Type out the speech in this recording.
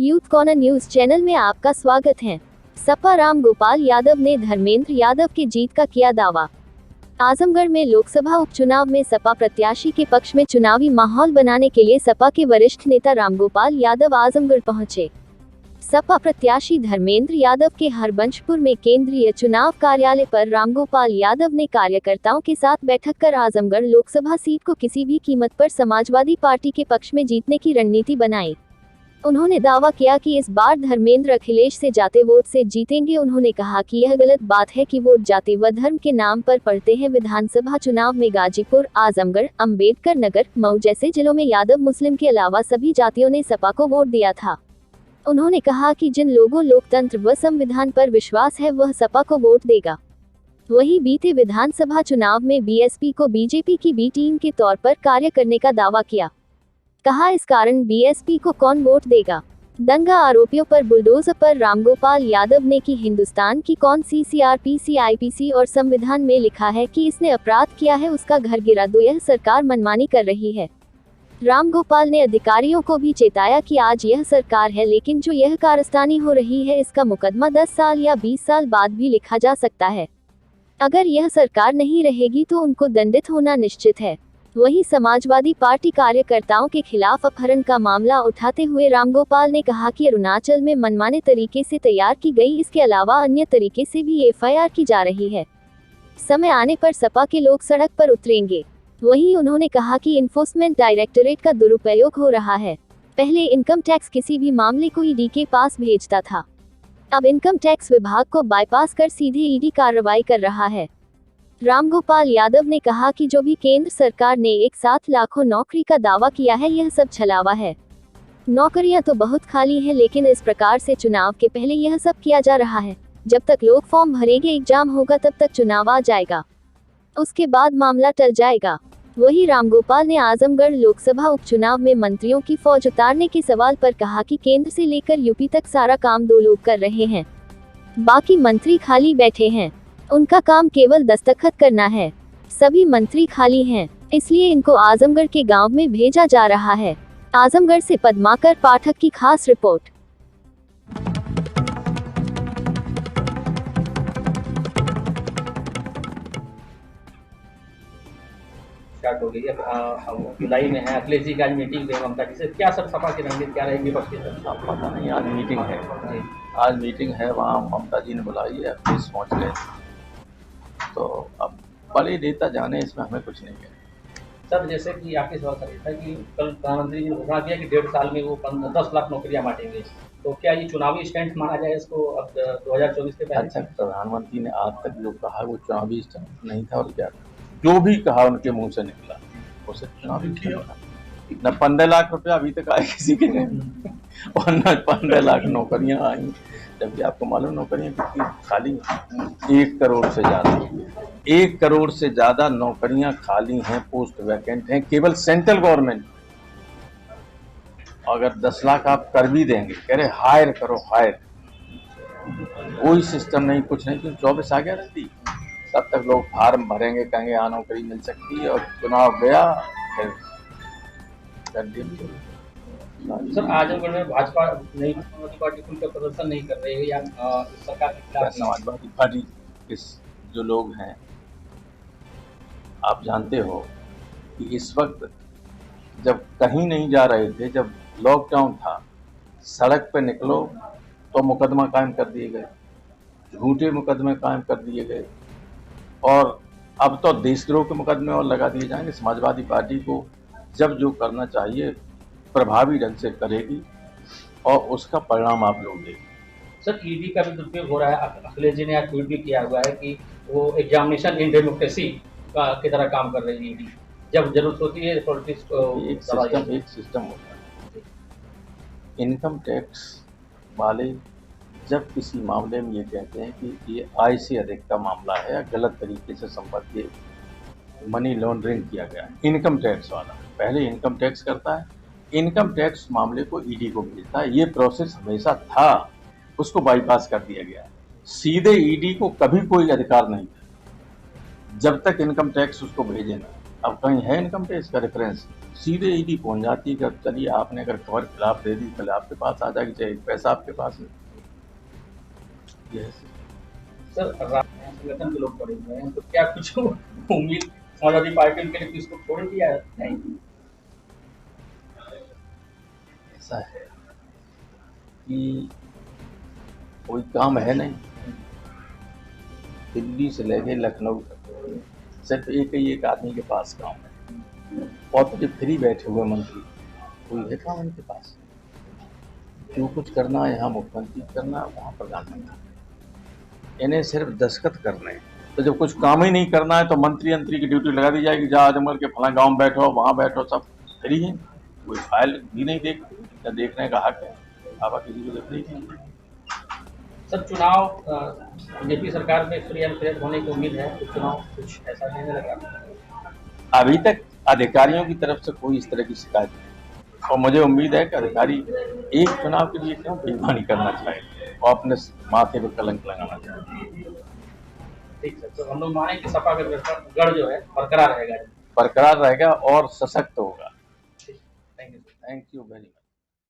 Youth corner news channel में आपका स्वागत है। सपा राम गोपाल यादव ने धर्मेंद्र यादव की जीत का किया दावा। आजमगढ़ में लोकसभा उपचुनाव में सपा प्रत्याशी के पक्ष में चुनावी माहौल बनाने के लिए सपा के वरिष्ठ नेता रामगोपाल यादव आजमगढ़ पहुंचे। सपा प्रत्याशी धर्मेंद्र यादव के हरबंशपुर में केंद्रीय चुनाव कार्यालय पर रामगोपाल यादव ने कार्यकर्ताओं के साथ बैठक कर आजमगढ़ लोकसभा सीट को किसी भी कीमत पर समाजवादी पार्टी के पक्ष में जीतने की रणनीति बनाई। उन्होंने दावा किया कि इस बार धर्मेंद्र अखिलेश से जाते वोट से जीतेंगे। उन्होंने कहा कि यह गलत बात है कि वोट जाति व धर्म के नाम पर पड़ते हैं। विधानसभा चुनाव में गाजीपुर, आजमगढ़, अंबेडकर नगर, मऊ जैसे जिलों में यादव मुस्लिम के अलावा सभी जातियों ने सपा को वोट दिया था। उन्होंने कहा कि जिन लोगों लोकतंत्र व संविधान पर विश्वास है वह सपा को वोट देगा। वहीं बीते विधानसभा चुनाव में बीएसपी को बीजेपी की बी टीम के तौर पर कार्य करने का दावा किया। कहा इस कारण बीएसपी को कौन वोट देगा। दंगा आरोपियों पर बुलडोजर पर रामगोपाल यादव ने कि हिंदुस्तान की कौन सी सीआरपीसी, आईपीसी और संविधान में लिखा है कि इसने अपराध किया है उसका घर गिरा दो। यह सरकार मनमानी कर रही है। रामगोपाल ने अधिकारियों को भी चेताया कि आज यह सरकार है, लेकिन जो यह कारस्तानी हो रही है इसका मुकदमा 10 साल या 20 साल बाद भी लिखा जा सकता है। अगर यह सरकार नहीं रहेगी तो उनको दंडित होना निश्चित है। वहीं समाजवादी पार्टी कार्यकर्ताओं के खिलाफ अपहरण का मामला उठाते हुए रामगोपाल ने कहा कि अरुणाचल में मनमाने तरीके से तैयार की गई, इसके अलावा अन्य तरीके से भी एफआईआर की जा रही है। समय आने पर सपा के लोग सड़क पर उतरेंगे। वहीं उन्होंने कहा कि इन्फोर्समेंट डायरेक्टरेट का दुरुपयोग हो रहा है। पहले इनकम टैक्स किसी भी मामले को ईडी के पास भेजता था, अब इनकम टैक्स विभाग को बाईपास कर सीधे ईडी कार्रवाई कर रहा है। रामगोपाल यादव ने कहा कि जो भी केंद्र सरकार ने एक साथ लाखों नौकरी का दावा किया है यह सब छलावा है। नौकरियां तो बहुत खाली हैं, लेकिन इस प्रकार से चुनाव के पहले यह सब किया जा रहा है। जब तक लोग फॉर्म भरेंगे, एग्जाम होगा, तब तक चुनाव आ जाएगा, उसके बाद मामला टल जाएगा। वहीं रामगोपाल ने आजमगढ़ लोकसभा उपचुनाव में मंत्रियों की फौज उतारने के सवाल पर कहा कि केंद्र से लेकर यूपी तक सारा काम 2 लोग कर रहे हैं, बाकी मंत्री खाली बैठे हैं। उनका काम केवल दस्तखत करना है। सभी मंत्री खाली हैं, इसलिए इनको आजमगढ़ के गांव में भेजा जा रहा है। आजमगढ़ से पद्माकर पाठक की खास रिपोर्ट। स्टार्ट हो गई है। जुलाई में है, अखिलेश जी की आज मीटिंग है ममता जी से। क्या सर सपा की रणनीति क्या रहेगी विपक्ष की तरफ? अब पता नहीं, आज मीटिंग है। आज मीटिंग है, वहाँ ममता जी ने बुलाई है, अखिलेश पहुँच गए। तो अब बड़े नेता जाने, इसमें हमें कुछ नहीं कहना। सर जैसे कि आपके सवाल कर था कि कल प्रधानमंत्री जी ने घोषणा किया कि 1.5 साल में वो 10 लाख नौकरियां बांटेंगे, तो क्या ये चुनावी स्टंट माना जाए इसको अब 2024 के पहले? अच्छा, प्रधानमंत्री ने आज तक जो कहा वो चुनावी स्टंट नहीं था, और क्या जो भी कहा उनके मुंह से निकला उसे चुनावी किया। न 15 लाख रुपया अभी तक आए किसी के नहीं, और न 15 लाख नौकरियां आई, जबकि आपको मालूम नौकरियां कितनी खाली, 1 करोड़ से ज़्यादा 1 करोड़ से ज़्यादा नौकरियां खाली हैं, पोस्ट वैकेंट हैं केवल सेंट्रल गवर्नमेंट। अगर 10 लाख आप कर भी देंगे, कह रहे हायर करो, हायर, कोई सिस्टम नहीं, कुछ नहीं, क्यों 24 आ गया रहती, तब तक लोग फार्म भरेंगे, कहेंगे हाँ नौकरी मिल सकती है, और चुनाव गया फिर कर दिया। सर आजमगढ़ में भाजपा नई समाजवादी पार्टी खुलकर प्रदर्शन नहीं कर रही है या सरकार के खिलाफ? समाजवादी पार्टी के जो लोग हैं, आप जानते हो कि इस वक्त जब कहीं नहीं जा रहे थे, जब लॉकडाउन था, सड़क पे निकलो तो मुकदमा कायम कर दिए गए, झूठे मुकदमे कायम कर दिए गए, और अब तो देशद्रोह के मुकदमे और लगा दिए जाएंगे। समाजवादी पार्टी को जब जो करना चाहिए प्रभावी ढंग से करेगी, और उसका परिणाम आप लोग देखेंगे। सर ईडी का भी दुरुपयोग हो रहा है। अखिलेश जी ने आज ट्वीट भी किया हुआ है कि वो एग्जामिनेशन इन डेमोक्रेसी की तरह काम कर रही है ईडी, जब जरूरत होती है पॉलिटिक्स को। एक सिस्टम होता है। इनकम टैक्स वाले जब किसी मामले में ये कहते हैं कि ये आय से अधिक का मामला है या गलत तरीके से संपत्ति मनी लॉन्ड्रिंग किया गया, इनकम टैक्स वाला पहले इनकम टैक्स करता है, इनकम टैक्स मामले को ईडी को भेजता है। ये प्रोसेस हमेशा था, उसको बाईपास कर दिया गया है। सीधे ईडी को कभी कोई अधिकार नहीं था जब तक इनकम टैक्स उसको भेजे ना। अब कहीं है इनकम टैक्स का रेफरेंस? सीधे ईडी पहुंच जाती है कि अब चलिए आपने अगर खबर खिलाफ दे दी कल आपके पास आ जाएगी, चाहे पैसा आपके पास है। यह सर संगठन के लोग पड़े हुए हैं, तो क्या कुछ उम्मीद समाजवादी पार्टी उनके लिए किसको छोड़ दिया है? नहीं। ऐसा है कि कोई काम है नहीं, दिल्ली से लेके लखनऊ तक सिर्फ एक आदमी के पास काम है। पॉजिटिव फ्री बैठे हुए मंत्री, कोई है काम इनके पास? जो कुछ करना है यहाँ मुख्यमंत्री करना है, वहाँ प्रधानमंत्री, इन्हें सिर्फ दस्तखत करने हैं। तो जब कुछ काम ही नहीं करना है तो मंत्री की ड्यूटी लगा दी जाएगी, जहाँ आजमगढ़ के फला गाँव बैठो, वहाँ बैठो, सब फ्री है। कोई फाइल भी नहीं देखते, न देखने का हक है, आप किसी को देख नहीं। सर चुनाव बीजेपी सरकार में फ्री एंड फेयर होने की उम्मीद है, तो चुनाव कुछ ऐसा नहीं लग रहा। अभी तक अधिकारियों की तरफ से कोई इस तरह की शिकायत नहीं, और मुझे उम्मीद है कि अधिकारी एक चुनाव के लिए क्यों बेईमानी करना चाहिए और अपने माथे पर कलंक लगाना चाहिए। ठीक सर, तो हम लोग माने कि सपा का गढ़ जो है बरकरार रहेगा और सशक्त होगा। Thank you thank you very much.